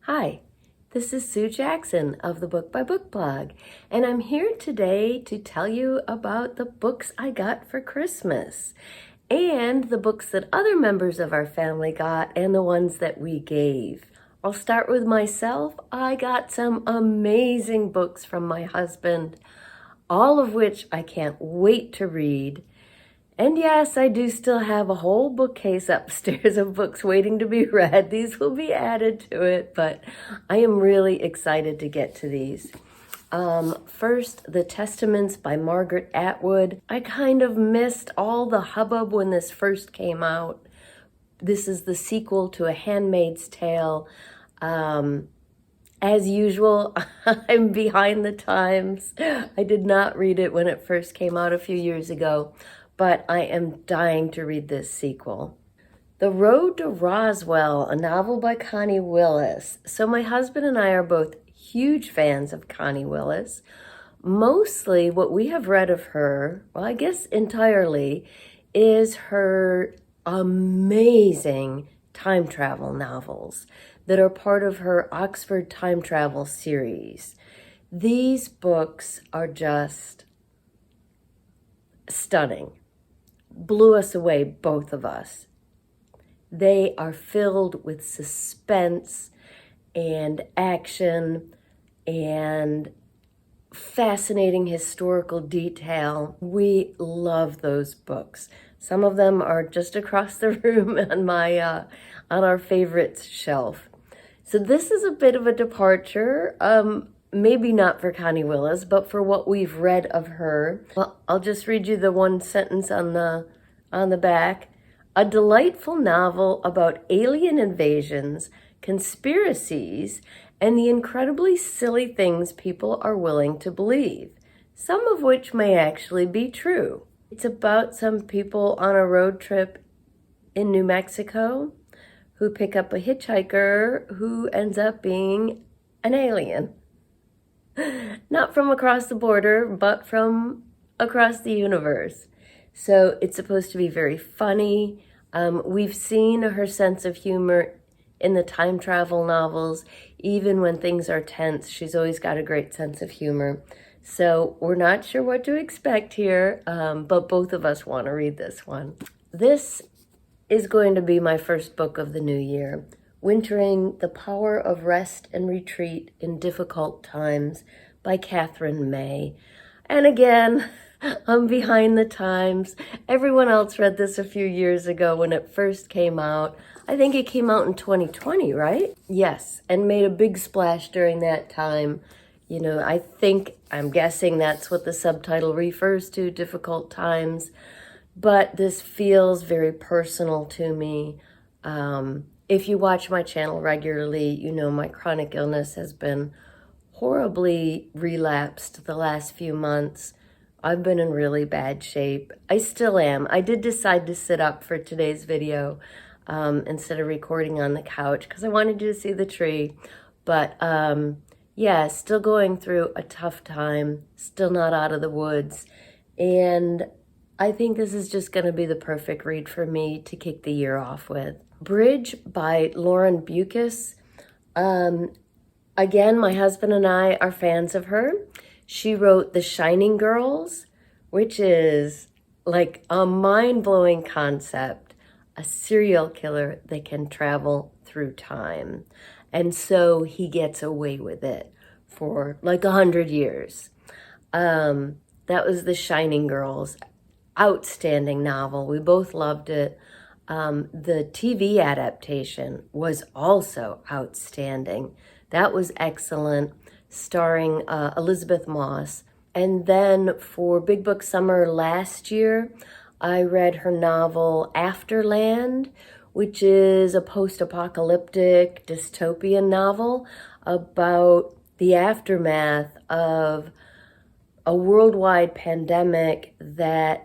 Hi, this is Sue Jackson of the Book by Book blog, and I'm here today to tell you about the books I got for Christmas and the books that other members of our family got and the ones that we gave. I'll start with myself. I got some amazing books from my husband, all of which I can't wait to read. And yes, I do still have a whole bookcase upstairs of books waiting to be read. These will be added to it, but I am really excited to get to these. First, The Testaments by Margaret Atwood. I kind of missed all the hubbub when this first came out. This is the sequel to A Handmaid's Tale. As usual, I'm behind the times. I did not read it when it first came out a few years ago, but I am dying to read this sequel. The Road to Roswell, a novel by Connie Willis. So my husband and I are both huge fans of Connie Willis. Mostly what we have read of her, well, I guess entirely, is her amazing time travel novels that are part of her Oxford Time Travel series. These books are just stunning. Blew us away, both of us. They are filled with suspense and action and fascinating historical detail. We love those books. Some of them are just across the room on our favorites shelf. So this is a bit of a departure. Maybe not for Connie Willis, but for what we've read of her. Well, I'll just read you the one sentence on the back. A delightful novel about alien invasions, conspiracies, and the incredibly silly things people are willing to believe, some of which may actually be true. It's about some people on a road trip in New Mexico who pick up a hitchhiker who ends up being an alien. Not from across the border, but from across the universe. So it's supposed to be very funny. We've seen her sense of humor in the time travel novels. Even when things are tense, she's always got a great sense of humor. So we're not sure what to expect here, but both of us want to read this one. This is going to be my first book of the new year. Wintering: The Power of Rest and Retreat in Difficult Times by Catherine May. And again, I'm behind the times. Everyone else read this a few years ago when it first came out. I think it came out in 2020, right? Yes, and made a big splash during that time. You know, I'm guessing that's what the subtitle refers to, Difficult Times. But this feels very personal to me. If you watch my channel regularly, you know my chronic illness has been horribly relapsed the last few months. I've been in really bad shape. I still am. I did decide to sit up for today's video instead of recording on the couch because I wanted you to see the tree. But yeah, still going through a tough time, still not out of the woods. And I think this is just going to be the perfect read for me to kick the year off with. Bridge by Lauren Bucus. Again, my husband and I are fans of her. She wrote The Shining Girls, which is like a mind-blowing concept, a serial killer that can travel through time. And so he gets away with it for like 100 years. That was The Shining Girls. Outstanding novel. We both loved it. The TV adaptation was also outstanding. That was excellent, starring Elizabeth Moss. And then for Big Book Summer last year, I read her novel Afterland, which is a post-apocalyptic dystopian novel about the aftermath of a worldwide pandemic that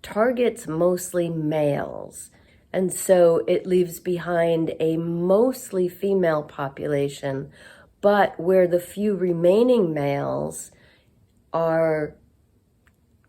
targets mostly males. And so it leaves behind a mostly female population, but where the few remaining males are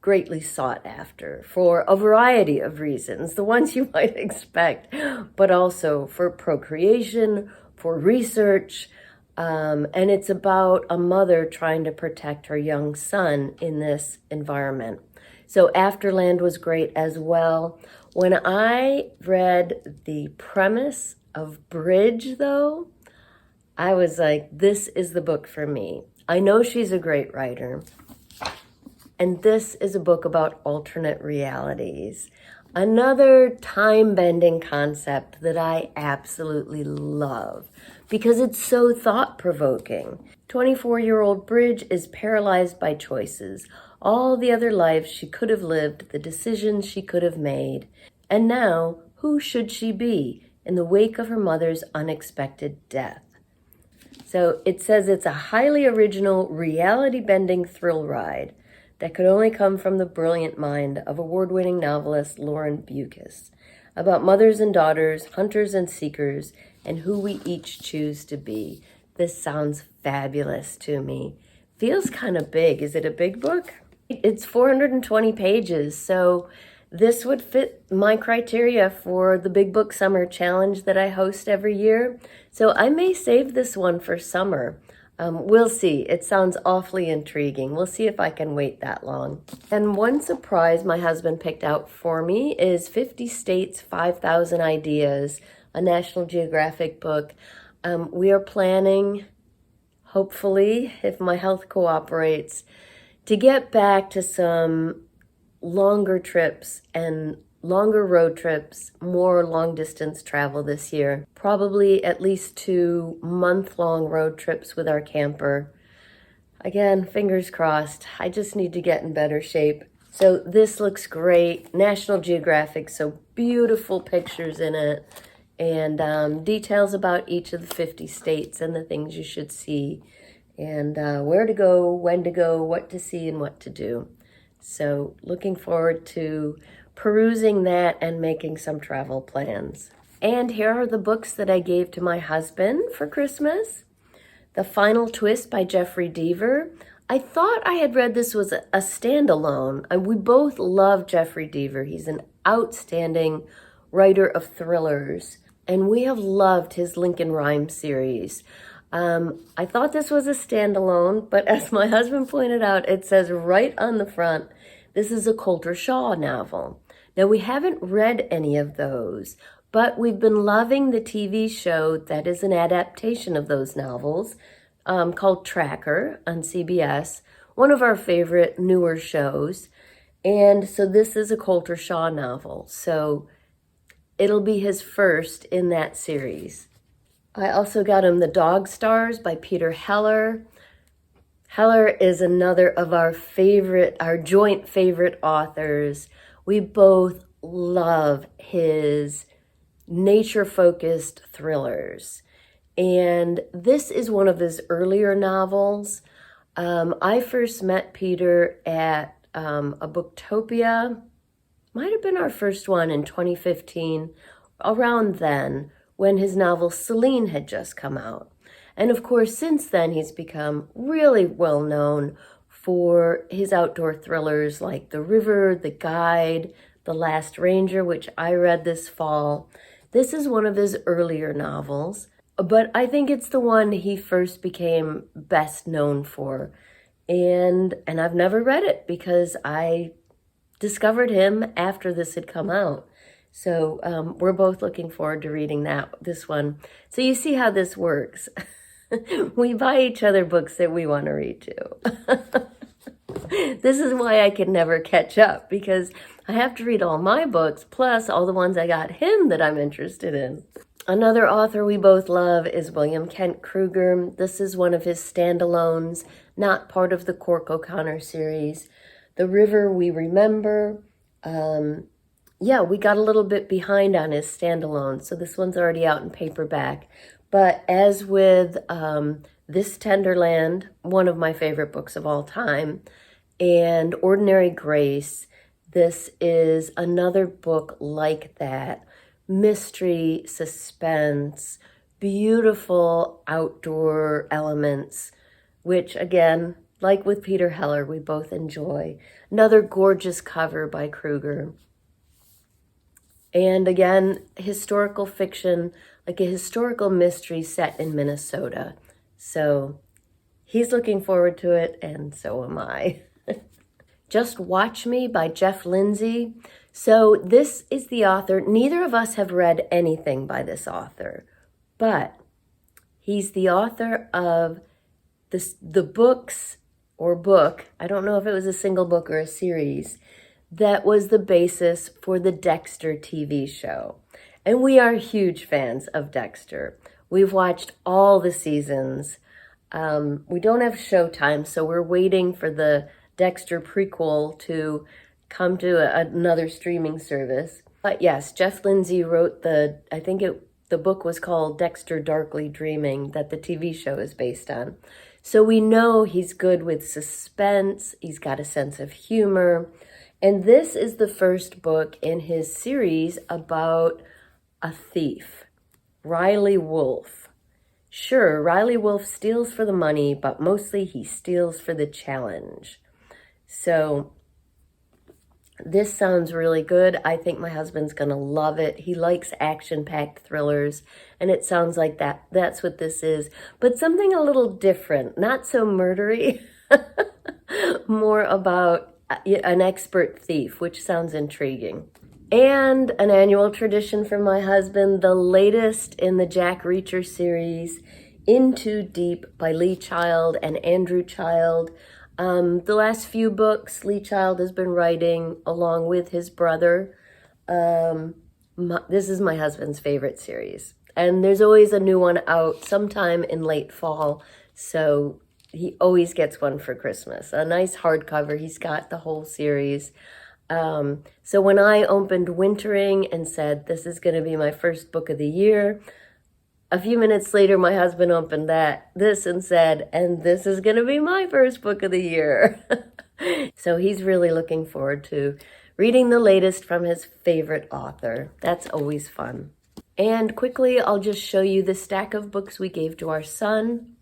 greatly sought after for a variety of reasons, the ones you might expect, but also for procreation, for research. And it's about a mother trying to protect her young son in this environment. So Afterland was great as well. When I read the premise of Bridge, though, I was like, this is the book for me. I know she's a great writer. And this is a book about alternate realities. Another time-bending concept that I absolutely love because it's so thought-provoking. 24-year-old Bridge is paralyzed by choices. All the other lives she could have lived, the decisions she could have made. And now, who should she be in the wake of her mother's unexpected death? So it says it's a highly original, reality-bending thrill ride that could only come from the brilliant mind of award-winning novelist Lauren Bucas, about mothers and daughters, hunters and seekers, and who we each choose to be. This sounds fabulous to me. Feels kind of big. Is it a big book? It's 420 pages, so this would fit my criteria for the Big Book Summer Challenge that I host every year. So I may save this one for summer. We'll see. It sounds awfully intriguing. We'll see if I can wait that long. And one surprise my husband picked out for me is 50 States, 5,000 Ideas, a National Geographic book. We are planning, hopefully, if my health cooperates, to get back to some longer trips and longer road trips, more long distance travel this year. Probably at least 2 month-long road trips with our camper. Again, fingers crossed. I just need to get in better shape. So this looks great. National Geographic, so beautiful pictures in it. And details about each of the 50 states and the things you should see. And where to go, when to go, what to see, and what to do. So looking forward to perusing that and making some travel plans. And here are the books that I gave to my husband for Christmas. The Final Twist by Jeffrey Deaver. I thought I had read this was a standalone. And we both love Jeffrey Deaver. He's an outstanding writer of thrillers. And we have loved his Lincoln Rhyme series. I thought this was a standalone, but as my husband pointed out, it says right on the front, this is a Coulter Shaw novel. Now, we haven't read any of those, but we've been loving the TV show that is an adaptation of those novels called Tracker on CBS, one of our favorite newer shows. And so this is a Coulter Shaw novel, so it'll be his first in that series. I also got him The Dog Stars by Peter Heller. Heller is another of our joint favorite authors. We both love his nature-focused thrillers. And this is one of his earlier novels. I first met Peter at a Booktopia. Might have been our first one in 2015, around then, when his novel Celine had just come out. And of course, since then, he's become really well known for his outdoor thrillers like The River, The Guide, The Last Ranger, which I read this fall. This is one of his earlier novels, but I think it's the one he first became best known for. And I've never read it because I discovered him after this had come out. So we're both looking forward to reading this one. So you see how this works. We buy each other books that we want to read too. This is why I can never catch up, because I have to read all my books, plus all the ones I got him that I'm interested in. Another author we both love is William Kent Kruger. This is one of his standalones, not part of the Cork O'Connor series. The River We Remember. We got a little bit behind on his standalone, so this one's already out in paperback. But as with This Tender Land, one of my favorite books of all time, and Ordinary Grace, this is another book like that. Mystery, suspense, beautiful outdoor elements, which again, like with Peter Heller, we both enjoy. Another gorgeous cover by Kruger. And again, historical fiction, like a historical mystery set in Minnesota. So he's looking forward to it, and so am I. Just Watch Me by Jeff Lindsay. So this is the author. Neither of us have read anything by this author, but he's the author of the books or book, I don't know if it was a single book or a series, that was the basis for the Dexter TV show. And we are huge fans of Dexter. We've watched all the seasons. We don't have Showtime, so we're waiting for the Dexter prequel to come to another streaming service. But yes, Jeff Lindsay wrote the book was called Dexter Darkly Dreaming, that the TV show is based on. So we know he's good with suspense, he's got a sense of humor, and this is the first book in his series about a thief, Riley Wolf. Sure, Riley Wolf steals for the money, but mostly he steals for the challenge. So this sounds really good. I think my husband's going to love it. He likes action-packed thrillers, and it sounds like that's what this is. But something a little different, not so murdery, more about an expert thief, which sounds intriguing. And an annual tradition for my husband, the latest in the Jack Reacher series, In Too Deep by Lee Child and Andrew Child. The last few books Lee Child has been writing along with his brother. This is my husband's favorite series. And there's always a new one out sometime in late fall. So he always gets one for Christmas. A nice hardcover. He's got the whole series. So when I opened Wintering and said, this is going to be my first book of the year, a few minutes later, my husband opened this and said, and this is going to be my first book of the year. So he's really looking forward to reading the latest from his favorite author. That's always fun. And quickly, I'll just show you the stack of books we gave to our son.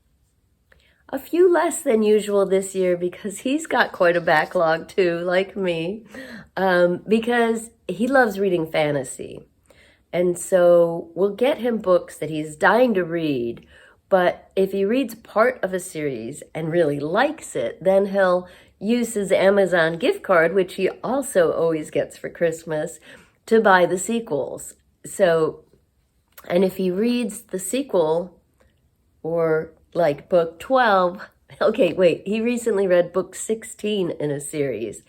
A few less than usual this year because he's got quite a backlog too, like me, because he loves reading fantasy. And so we'll get him books that he's dying to read, but if he reads part of a series and really likes it, then he'll use his Amazon gift card, which he also always gets for Christmas, to buy the sequels. So, and if he reads the sequel, or like book 12, okay, wait, he recently read book 16 in a series.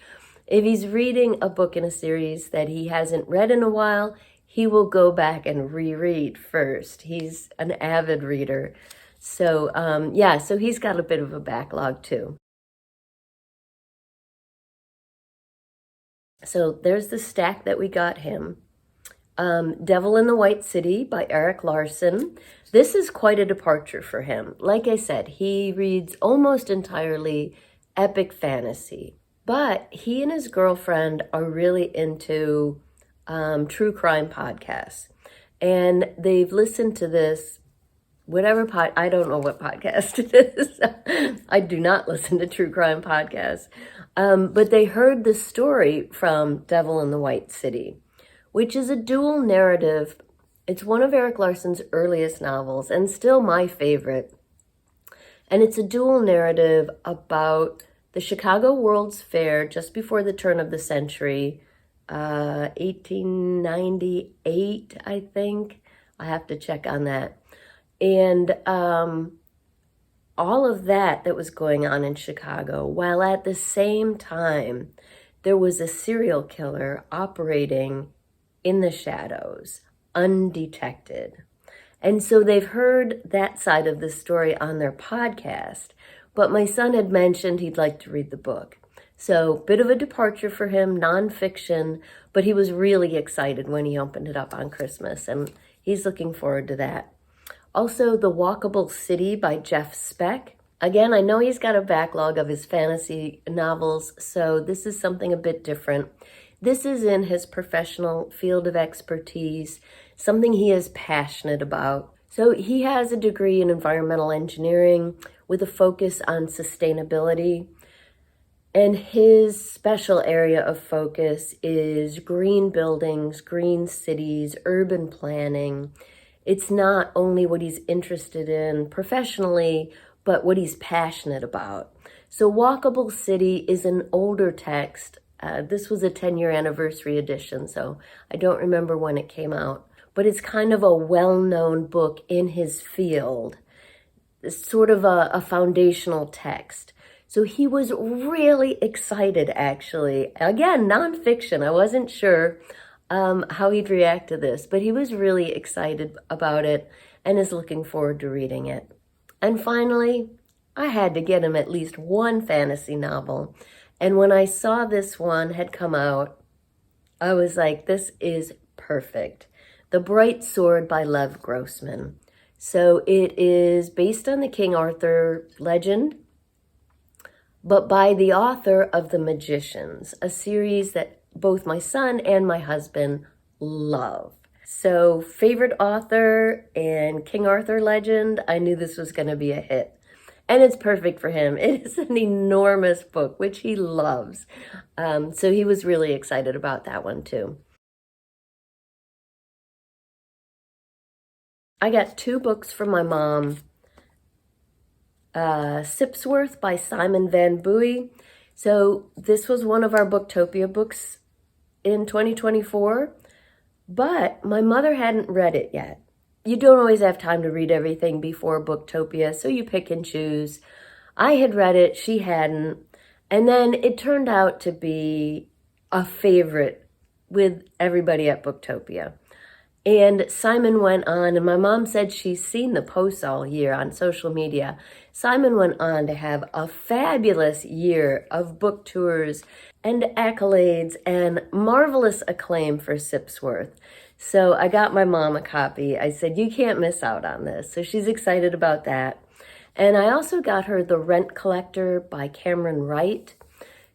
If he's reading a book in a series that he hasn't read in a while, he will go back and reread first. He's an avid reader. So, so he's got a bit of a backlog too. So there's the stack that we got him. Devil in the White City by Eric Larson. This is quite a departure for him. Like I said, he reads almost entirely epic fantasy, but he and his girlfriend are really into true crime podcasts. And they've listened to this, I don't know what podcast it is. I do not listen to true crime podcasts. But they heard the story from Devil in the White City, which is a dual narrative. It's one of Eric Larson's earliest novels and still my favorite. And it's a dual narrative about the Chicago World's Fair just before the turn of the century, 1898, I think. I have to check on that. And all of that was going on in Chicago, while at the same time, there was a serial killer operating in the shadows, undetected. And so they've heard that side of the story on their podcast, but my son had mentioned he'd like to read the book. So bit of a departure for him, nonfiction, but he was really excited when he opened it up on Christmas, and he's looking forward to that. Also, The Walkable City by Jeff Speck. Again, I know he's got a backlog of his fantasy novels, so this is something a bit different. This is in his professional field of expertise, something he is passionate about. So he has a degree in environmental engineering with a focus on sustainability. And his special area of focus is green buildings, green cities, urban planning. It's not only what he's interested in professionally, but what he's passionate about. So Walkable City is an older text. This was a 10-year anniversary edition, so I don't remember when it came out. But it's kind of a well-known book in his field. It's sort of a foundational text. So he was really excited, actually. Again, nonfiction. I wasn't sure how he'd react to this, but he was really excited about it and is looking forward to reading it. And finally, I had to get him at least one fantasy novel. And when I saw this one had come out, I was like, this is perfect. The Bright Sword by Lev Grossman. So it is based on the King Arthur legend, but by the author of The Magicians, a series that both my son and my husband love. So favorite author and King Arthur legend, I knew this was going to be a hit. And it's perfect for him. It is an enormous book, which he loves. So he was really excited about that one too. I got 2 books from my mom. Sipsworth by Simon Van Buie. So this was one of our Booktopia books in 2024, but my mother hadn't read it yet. You don't always have time to read everything before Booktopia, so you pick and choose. I had read it, she hadn't, and then it turned out to be a favorite with everybody at Booktopia. And Simon went on, and my mom said she's seen the posts all year on social media. Simon went on to have a fabulous year of book tours and accolades and marvelous acclaim for Sipsworth. So I got my mom a copy. I said, you can't miss out on this. So she's excited about that. And I also got her The Rent Collector by Cameron Wright.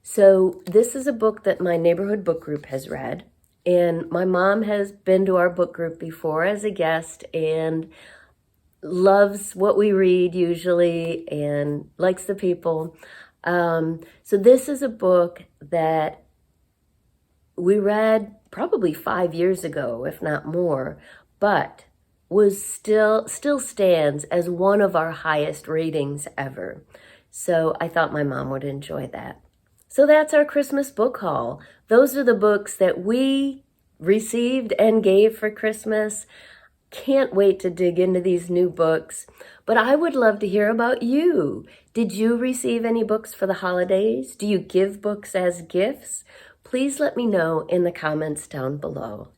So this is a book that my neighborhood book group has read. And my mom has been to our book group before as a guest and loves what we read usually and likes the people. So this is a book that we read probably 5 years ago, if not more, but was still stands as one of our highest ratings ever. So I thought my mom would enjoy that. So that's our Christmas book haul. Those are the books that we received and gave for Christmas. Can't wait to dig into these new books. But I would love to hear about you. Did you receive any books for the holidays? Do you give books as gifts? Please let me know in the comments down below.